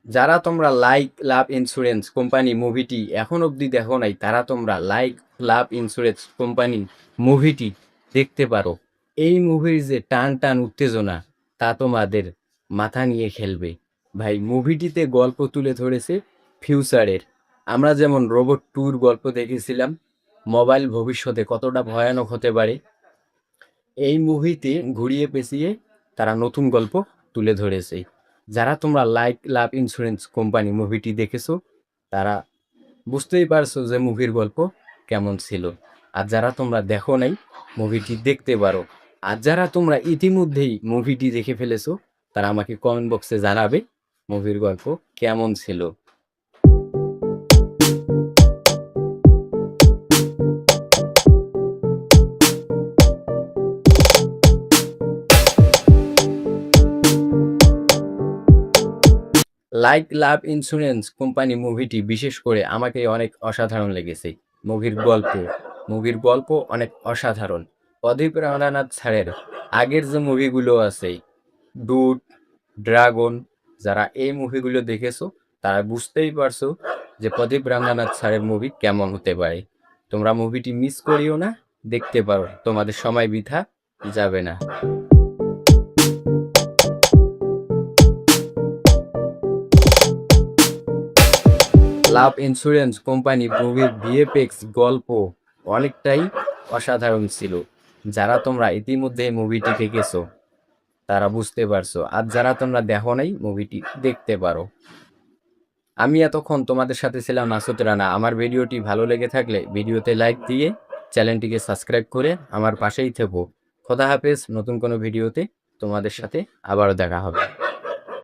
যারা তোমরা like love insurance company মুভিটি এখন অবধি দেখো নাই, তারা তোমরা লাইক লাভ ইন্স্যুরেন্স কোম্পানি মুভিটি দেখতে পারো। এই মুভির যে টান টান উত্তেজনা, তা তোমাদের মাথা নিয়ে খেলবে। ভাই, মুভিটিতে গল্প তুলে ধরেছে ফিউচারের। আমরা যেমন রোবট টুর গল্প দেখেছিলাম, মোবাইল ভবিষ্যতে কতটা ভয়ানক হতে পারে, এই মুভিতে ঘুরিয়ে পেঁচিয়ে তারা নতুন গল্প তুলে ধরেছে। যারা তোমরা লাইক লাভ ইন্স্যুরেন্স কোম্পানি মুভিটি দেখেছো, তারা বুঝতেই পারছো যে মুভির গল্প কেমন ছিল। আর যারা তোমরা দেখো নাই, মুভিটি দেখতে পারো। আর যারা তোমরা ইতিমধ্যেই মুভিটি দেখে ফেলেছো, তারা আমাকে কমেন্ট বক্সে জানাবে মুভির গল্প কেমন ছিল। লাইক লাভ ইন্স্যুরেন্স কোম্পানি মুভিটি বিশেষ করে আমাকে অনেক অসাধারণ লেগেছে। মুভির গল্প অনেক অসাধারণ। প্রদীপ রানানাথ স্যারের আগের যে মুভিগুলো আছে, ডুড, ড্রাগন, যারা এই মুভিগুলো দেখেছো তারা বুঝতেই পারছো যে প্রদীপ রানানাথ স্যারের মুভি কেমন হতে পারে। তোমরা মুভিটি মিস করিও না, দেখতে পারো, তোমাদের সময় বৃথা যাবে না। লাভ ইন্স্যুরেন্স কোম্পানি মুভির ভিএফএক্স গল্প অনেকটাই অসাধারণ ছিল। যারা তোমরা ইতিমধ্যে মুভিটি দেখেছো তারা বুঝতে পারছো, আর যারা তোমরা দেখো নাই, মুভিটি দেখতে পারো। আমি এতক্ষণ তোমাদের সাথে ছিলাম মাসুদ রানা। আমার ভিডিওটি ভালো লেগে থাকলে ভিডিওতে লাইক দিয়ে চ্যানেলটিকে সাবস্ক্রাইব করে আমার পাশেই থেকো। খোদা হাফেজ। নতুন কোনো ভিডিওতে তোমাদের সাথে আবারও দেখা হবে।